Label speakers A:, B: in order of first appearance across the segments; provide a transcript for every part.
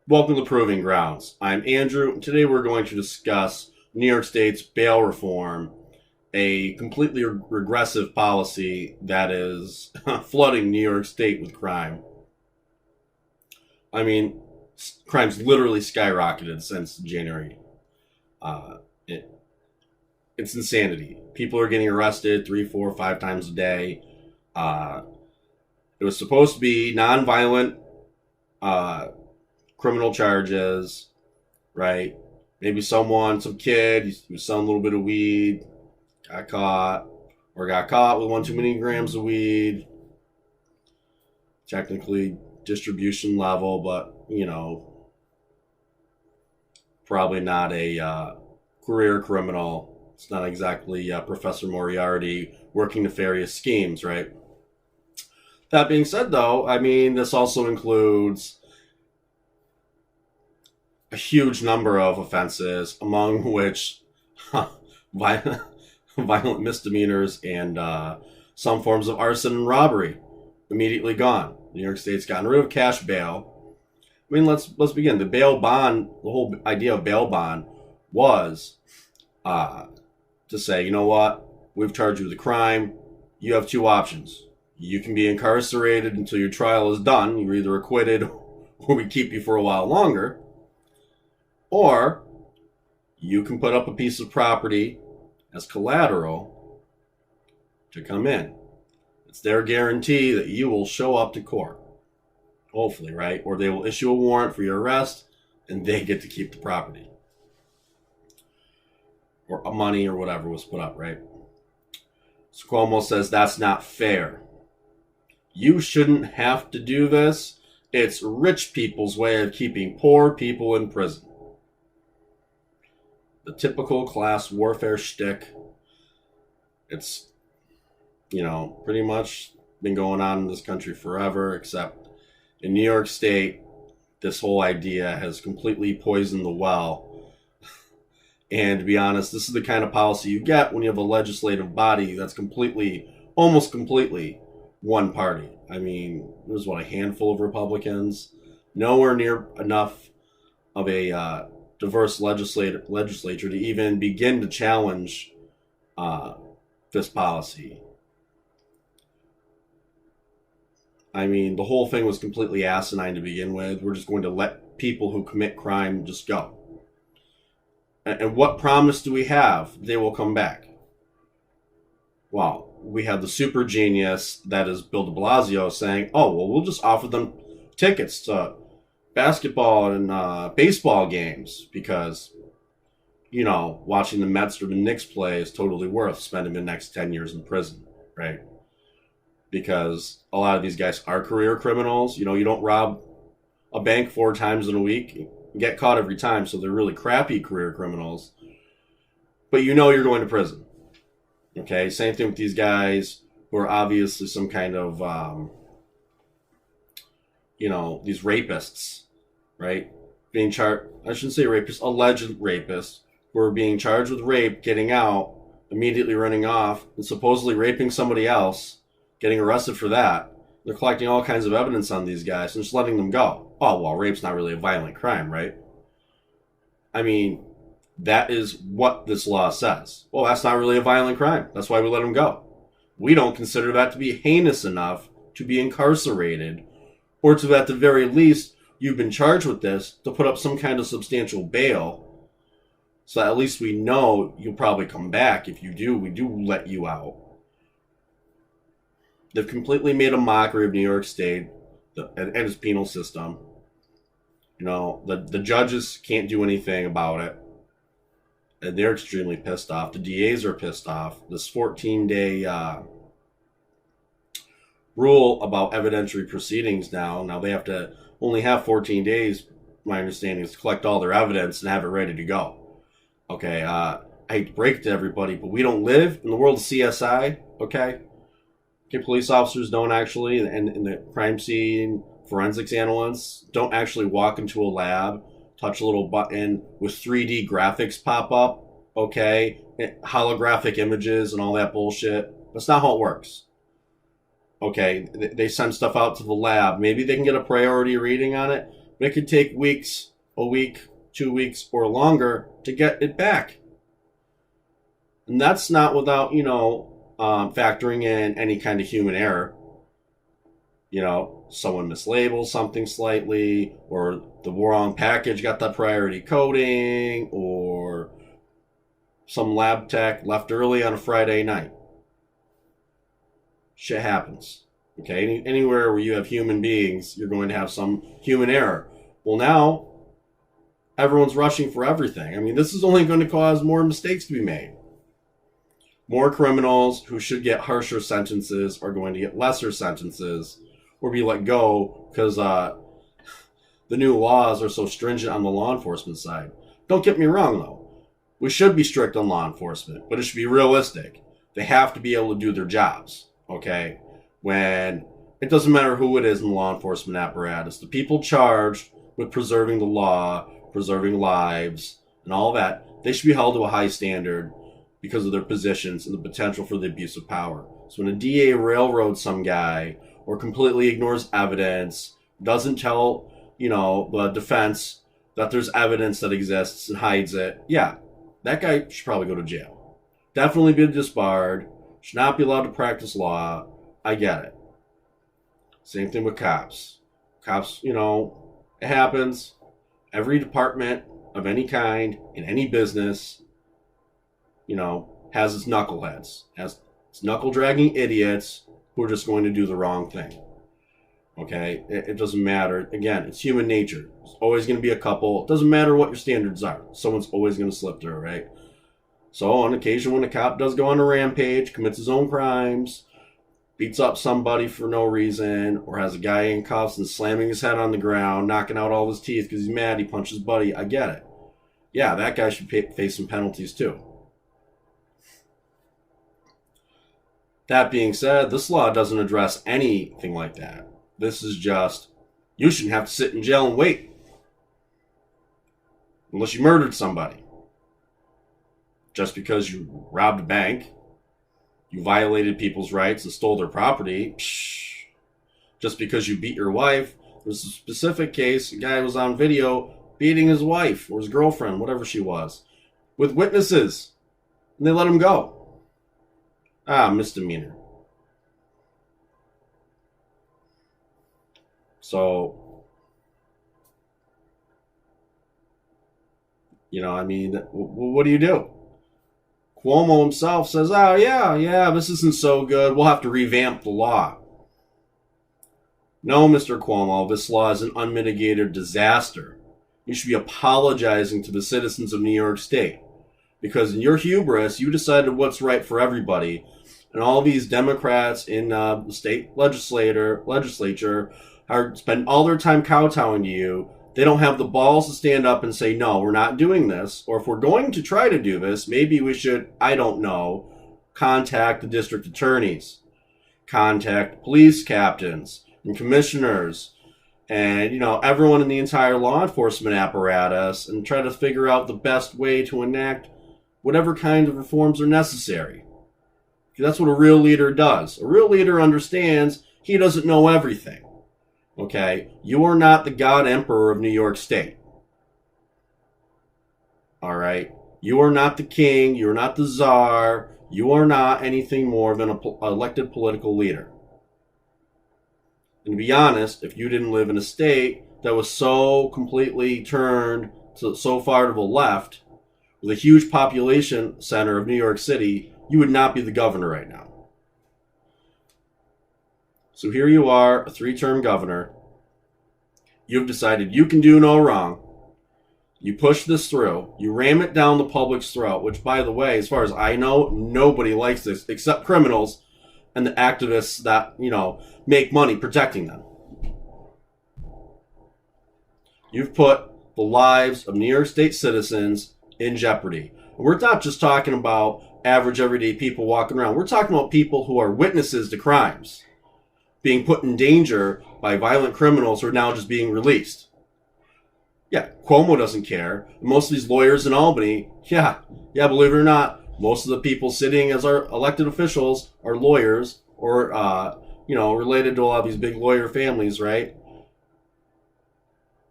A: Welcome to Proving Grounds. I'm Andrew, and today we're going to discuss New York State's bail reform, a completely regressive policy that is flooding New York State with crime. I mean, crime's literally skyrocketed since January. Uh, it, it's insanity. People are getting arrested 3, 4, 5 times a day. Uh, it was supposed to be nonviolent criminal charges, right? Maybe some kid, he was selling a little bit of weed, got caught with one too many grams of weed. Technically distribution level, but, probably not a career criminal. It's not exactly Professor Moriarty working nefarious schemes, right? That being said, though, I mean, this also includes a huge number of offenses, among which violent misdemeanors and some forms of arson and robbery. Immediately gone. New York State's gotten rid of cash bail. I mean, let's begin. The bail bond, the whole idea of bail bond was to say, you know what, we've charged you with a crime. You have two options. You can be incarcerated until your trial is done. You're either acquitted or we keep you for a while longer. Or you can put up a piece of property as collateral to come in. It's their guarantee that you will show up to court. Hopefully, right? Or they will issue a warrant for your arrest and they get to keep the property. Or money or whatever was put up, right? So Cuomo says that's not fair. You shouldn't have to do this. It's rich people's way of keeping poor people in prison. The typical class warfare shtick. It's, pretty much been going on in this country forever, except in New York State, this whole idea has completely poisoned the well. And to be honest, this is the kind of policy you get when you have a legislative body that's almost completely one party. I mean, there's a handful of Republicans, nowhere near enough of a diverse legislature to even begin to challenge this policy. I mean, the whole thing was completely asinine to begin with. We're just going to let people who commit crime just go. And what promise do we have they will come back? Well, we have the super genius that is Bill DeBlasio saying, oh, well, we'll just offer them tickets to basketball and baseball games because, watching the Mets or the Knicks play is totally worth spending the next 10 years in prison, right? Because a lot of these guys are career criminals. You don't rob a bank 4 times in a week and get caught every time, so they're really crappy career criminals. But you're going to prison. Okay, same thing with these guys who are obviously some kind of, these rapists, right? Being charged, I shouldn't say rapists, alleged rapists, who are being charged with rape, getting out, immediately running off, and supposedly raping somebody else, getting arrested for that. They're collecting all kinds of evidence on these guys and just letting them go. Oh, well, rape's not really a violent crime, right? I mean, that is what this law says. Well, that's not really a violent crime. That's why we let them go. We don't consider that to be heinous enough to be incarcerated, or to, at the very least, you've been charged with this, to put up some kind of substantial bail, so at least we know you'll probably come back. If you do, we do let you out. They've completely made a mockery of New York State and its penal system. The judges can't do anything about it. And they're extremely pissed off. The DAs are pissed off. This 14-day rule about evidentiary proceedings now they have to only have 14 days, my understanding, is to collect all their evidence and have it ready to go. Okay, I hate to break it to everybody, but we don't live in the world of CSI, okay? Police officers don't actually, and the crime scene forensics analysts don't actually walk into a lab, touch a little button with 3D graphics pop up, okay, holographic images and all that bullshit. That's not how it works. Okay, they send stuff out to the lab. Maybe they can get a priority reading on it, But it could take weeks, a week, 2 weeks, or longer to get it back. And that's not without, factoring in any kind of human error. Someone mislabeled something slightly, or the wrong package got the priority coding, or some lab tech left early on a Friday night. Shit happens. Okay, anywhere where you have human beings, you're going to have some human error. Well, now everyone's rushing for everything. I mean, this is only going to cause more mistakes to be made. More criminals who should get harsher sentences are going to get lesser sentences or be let go because the new laws are so stringent on the law enforcement side. Don't get me wrong, though. We should be strict on law enforcement, but it should be realistic. They have to be able to do their jobs, okay? When it doesn't matter who it is in the law enforcement apparatus, the people charged with preserving the law, preserving lives, and all that, they should be held to a high standard because of their positions and the potential for the abuse of power. So when a DA railroads some guy or completely ignores evidence, doesn't tell, the defense that there's evidence that exists and hides it, yeah, that guy should probably go to jail. Definitely be disbarred, should not be allowed to practice law. I get it. Same thing with cops. Cops, it happens. Every department of any kind in any business, has its knuckleheads, has its knuckle-dragging idiots who are just going to do the wrong thing. Okay? It doesn't matter. Again, it's human nature. There's always going to be a couple. It doesn't matter what your standards are. Someone's always going to slip through, right? So on occasion when a cop does go on a rampage, commits his own crimes, beats up somebody for no reason, or has a guy in cuffs and slamming his head on the ground, knocking out all his teeth because he's mad he punched his buddy, I get it. Yeah, that guy should face some penalties too. That being said, this law doesn't address anything like that. This is just, you shouldn't have to sit in jail and wait. Unless you murdered somebody. Just because you robbed a bank, you violated people's rights and stole their property. Just because you beat your wife. There's a specific case, a guy was on video beating his wife or his girlfriend, whatever she was, with witnesses. And they let him go. Misdemeanor. So, what do you do? Cuomo himself says, this isn't so good. We'll have to revamp the law. No, Mr. Cuomo, this law is an unmitigated disaster. You should be apologizing to the citizens of New York State. Because in your hubris, you decided what's right for everybody. And all these Democrats in the state legislature spend all their time kowtowing to you. They don't have the balls to stand up and say, no, we're not doing this. Or if we're going to try to do this, maybe we should, contact the district attorneys, contact police captains and commissioners, and, everyone in the entire law enforcement apparatus and try to figure out the best way to enact whatever kind of reforms are necessary. That's what a real leader does. A real leader understands he doesn't know everything. Okay? You are not the God Emperor of New York State. All right? You are not the king. You are not the czar. You are not anything more than an elected political leader. And to be honest, if you didn't live in a state that was so completely turned so far to the left, with a huge population center of New York City, you would not be the governor right now. So here you are, a 3-term governor. You've decided you can do no wrong. You push this through. You ram it down the public's throat, which, by the way, as far as I know, nobody likes this except criminals and the activists that, make money protecting them. You've put the lives of New York State citizens in jeopardy. And we're not just talking about average everyday people walking around. We're talking about people who are witnesses to crimes being put in danger by violent criminals who are now just being released. Yeah, Cuomo doesn't care. Most of these lawyers in Albany, believe it or not, most of the people sitting as our elected officials are lawyers or, related to a lot of these big lawyer families, right?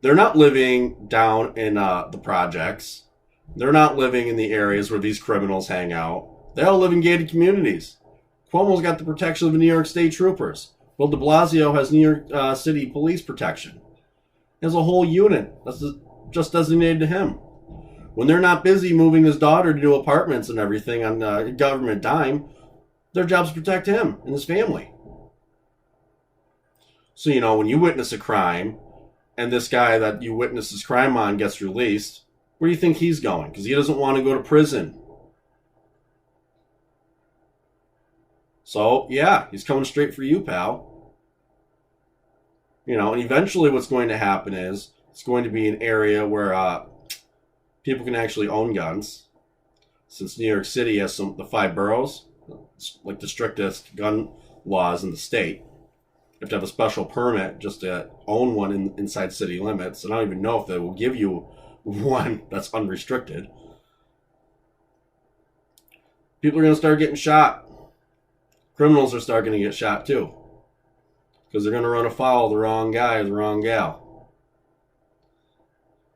A: They're not living down in the projects. They're not living in the areas where these criminals hang out. They all live in gated communities. Cuomo's got the protection of the New York State troopers. Well, DeBlasio has New York City police protection. He has a whole unit that's just designated to him. When they're not busy moving his daughter to new apartments and everything on government dime, their job's to protect him and his family. So, when you witness a crime and this guy that you witnessed this crime on gets released, where do you think he's going? Because he doesn't want to go to prison. So, yeah, he's coming straight for you, pal. And eventually what's going to happen is it's going to be an area where people can actually own guns. Since New York City has the 5 boroughs, like the strictest gun laws in the state. You have to have a special permit just to own one inside city limits. And I don't even know if they will give you one that's unrestricted. People are going to start getting shot. Criminals are starting to get shot too. Because they're going to run afoul of the wrong guy or the wrong gal.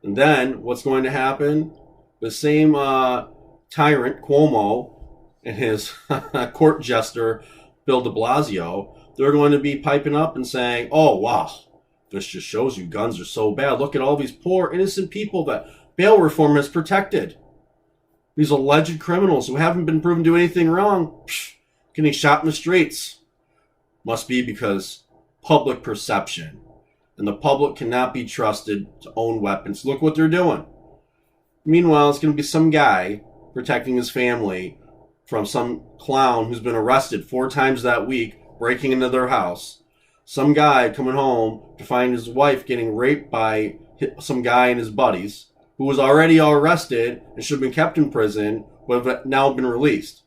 A: And then what's going to happen? The same tyrant, Cuomo, and his court jester, Bill DeBlasio, they're going to be piping up and saying, oh, wow, this just shows you guns are so bad. Look at all these poor, innocent people that bail reform has protected. These alleged criminals who haven't been proven to do anything wrong, getting shot in the streets. Must be because public perception. And the public cannot be trusted to own weapons. Look what they're doing. Meanwhile, it's going to be some guy protecting his family from some clown who's been arrested 4 times that week, breaking into their house. Some guy coming home to find his wife getting raped by some guy and his buddies, who was already arrested and should have been kept in prison, but have now been released.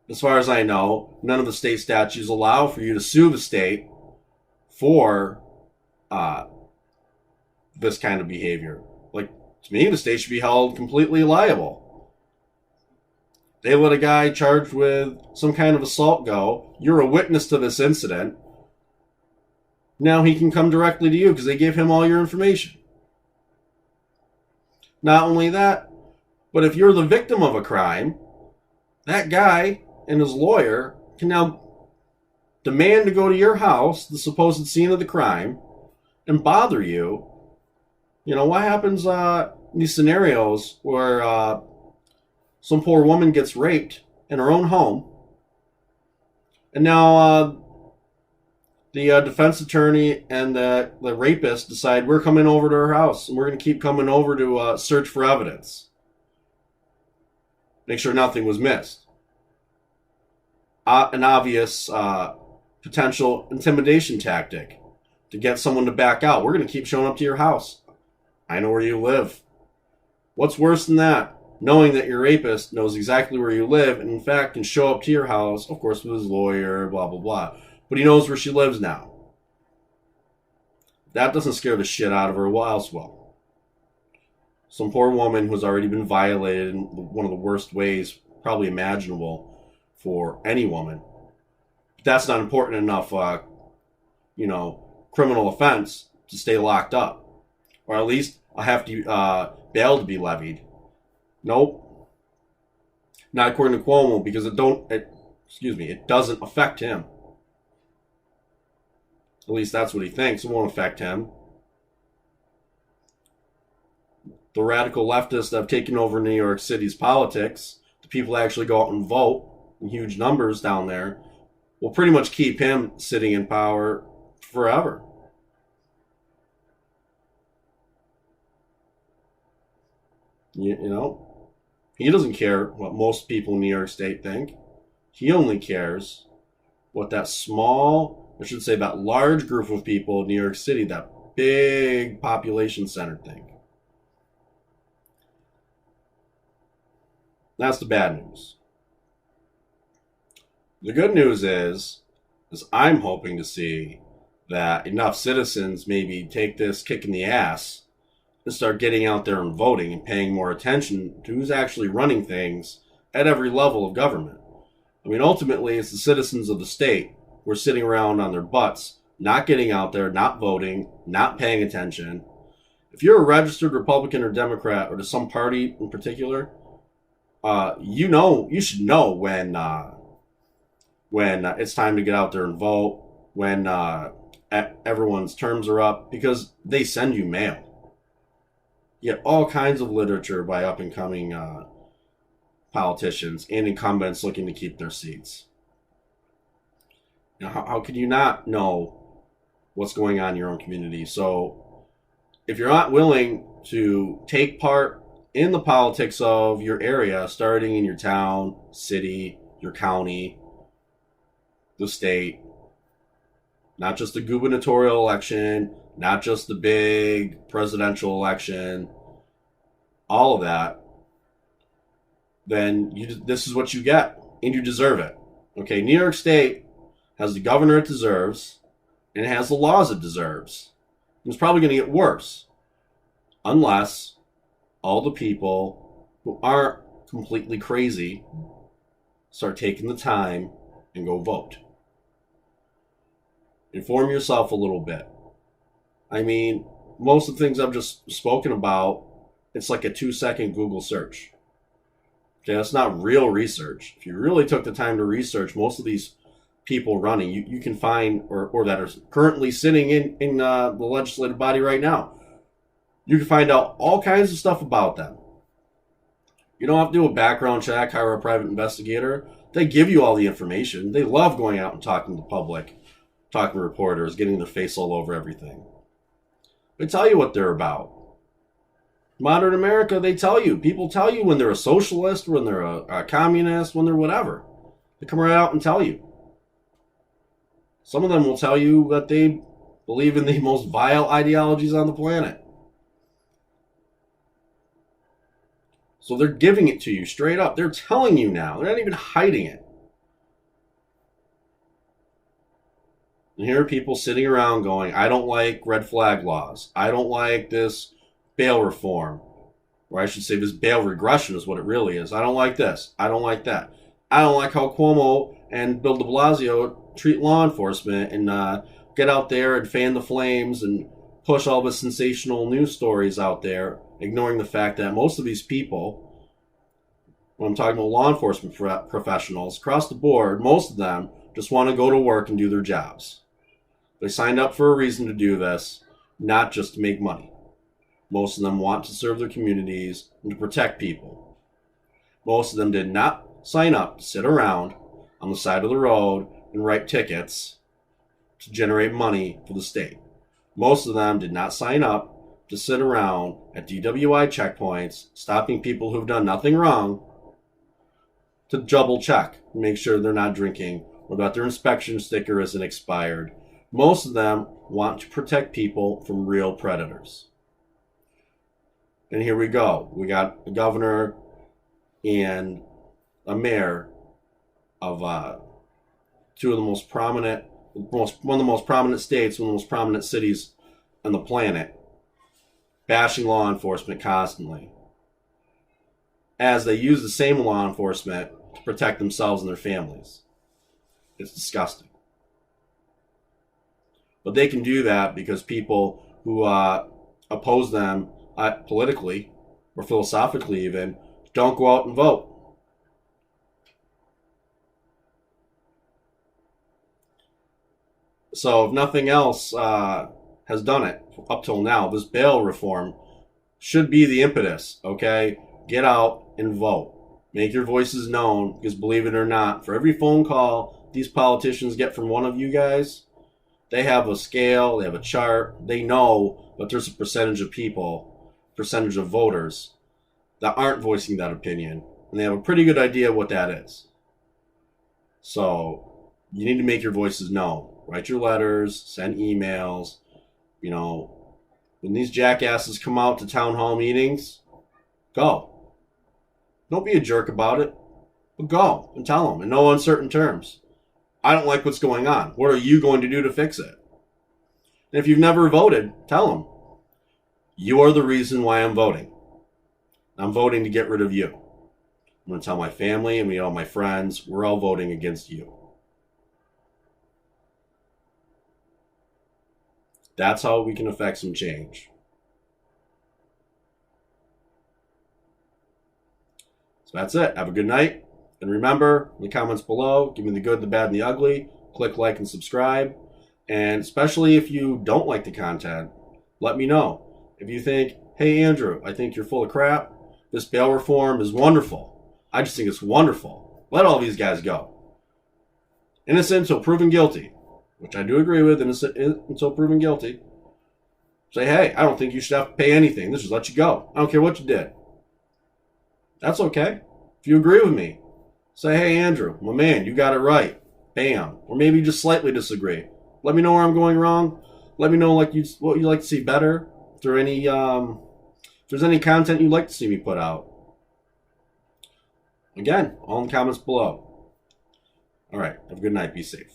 A: As far as I know, none of the state statutes allow for you to sue the state for this kind of behavior. Like, to me, the state should be held completely liable. They let a guy charged with some kind of assault go. You're a witness to this incident. Now he can come directly to you because they gave him all your information. Not only that, but if you're the victim of a crime, that guy and his lawyer can now demand to go to your house, the supposed scene of the crime, and bother you. What happens in these scenarios where some poor woman gets raped in her own home, and now the defense attorney and the rapist decide we're coming over to her house and we're going to keep coming over to search for evidence. Make sure nothing was missed. An obvious potential intimidation tactic to get someone to back out. We're going to keep showing up to your house. I know where you live. What's worse than that? Knowing that your rapist knows exactly where you live and in fact can show up to your house, of course with his lawyer, blah, blah, blah. But he knows where she lives now. That doesn't scare the shit out of her. Well, else will. Some poor woman who's already been violated in one of the worst ways probably imaginable for any woman. But that's not important enough, criminal offense to stay locked up. Or at least a hefty bail to be levied. Nope. Not according to Cuomo, because it doesn't affect him. At least that's what he thinks. It won't affect him. The radical leftists that have taken over New York City's politics, the people that actually go out and vote in huge numbers down there, will pretty much keep him sitting in power forever. He doesn't care what most people in New York State think. He only cares what that that large group of people in New York City, that big population center think. That's the bad news. The good news is I'm hoping to see that enough citizens maybe take this kick in the ass and start getting out there and voting and paying more attention to who's actually running things at every level of government. Ultimately, it's the citizens of the state who are sitting around on their butts, not getting out there, not voting, not paying attention. If you're a registered Republican or Democrat or to some party in particular, you should know when it's time to get out there and vote, when everyone's terms are up, because they send you mail. You get all kinds of literature by up and coming politicians and incumbents looking to keep their seats. Now, how could you not know what's going on in your own community? So if you're not willing to take part in the politics of your area, starting in your town, city, your county, the state, not just the gubernatorial election, not just the big presidential election, all of that, then this is what you get, and you deserve it. Okay, New York State has the governor it deserves, and it has the laws it deserves. And it's probably going to get worse unless all the people who aren't completely crazy start taking the time and go vote. Inform yourself a little bit. I mean, most of the things I've just spoken about, it's like a 2-second Google search. Okay, that's not real research. If you really took the time to research most of these people running, you can find, or that are currently sitting in the legislative body right now, you can find out all kinds of stuff about them. You don't have to do a background check, hire a private investigator. They give you all the information. They love going out and talking to the public, talking to reporters, getting their face all over everything. They tell you what they're about. Modern America, they tell you. People tell you when they're a socialist, when they're a communist, when they're whatever. They come right out and tell you. Some of them will tell you that they believe in the most vile ideologies on the planet. So they're giving it to you straight up. They're telling you now. They're not even hiding it. And here are people sitting around going, I don't like red flag laws. I don't like this bail reform. Or I should say this bail regression is what it really is. I don't like this. I don't like that. I don't like how Cuomo and Bill DeBlasio treat law enforcement and get out there and fan the flames and push all the sensational news stories out there, ignoring the fact that most of these people, when I'm talking about law enforcement professionals, across the board, most of them just want to go to work and do their jobs. They signed up for a reason to do this, not just to make money. Most of them want to serve their communities and to protect people. Most of them did not sign up to sit around on the side of the road and write tickets to generate money for the state. Most of them did not sign up to sit around at DWI checkpoints, stopping people who've done nothing wrong, to double check and make sure they're not drinking or that their inspection sticker isn't expired. Most of them want to protect people from real predators. And here we go. We got a governor and a mayor of two of the most prominent, one of the most prominent states, one of the most prominent cities on the planet, bashing law enforcement constantly, as they use the same law enforcement to protect themselves and their families. It's disgusting. But they can do that because people who oppose them politically or philosophically even don't go out and vote. So if nothing else has done it up till now, this bail reform should be the impetus, okay? Get out and vote. Make your voices known, because believe it or not, for every phone call these politicians get from one of you guys, they have a scale, they have a chart, they know that there's a percentage of people, percentage of voters that aren't voicing that opinion, and they have a pretty good idea what that is. So you need to make your voices known. Write your letters, send emails. You know, when these jackasses come out to town hall meetings, go. Don't be a jerk about it, but go and tell them in no uncertain terms. I don't like what's going on. What are you going to do to fix it? And if you've never voted, tell them. You are the reason why I'm voting. I'm voting to get rid of you. I'm going to tell my family and all my friends, we're all voting against you. That's how we can affect some change. So that's it. Have a good night. And remember, in the comments below, give me the good, the bad, and the ugly. Click like and subscribe. And especially if you don't like the content, let me know. If you think, hey, Andrew, I think you're full of crap. This bail reform is wonderful. I just think it's wonderful. Let all these guys go. Innocent until proven guilty, which I do agree with, innocent until proven guilty. Say, hey, I don't think you should have to pay anything. This just let you go. I don't care what you did. That's okay. If you agree with me, say, hey, Andrew, my man, you got it right. Bam. Or maybe just slightly disagree. Let me know where I'm going wrong. Let me know what you'd like to see better. If there's any content you'd like to see me put out. Again, all in the comments below. All right. Have a good night. Be safe.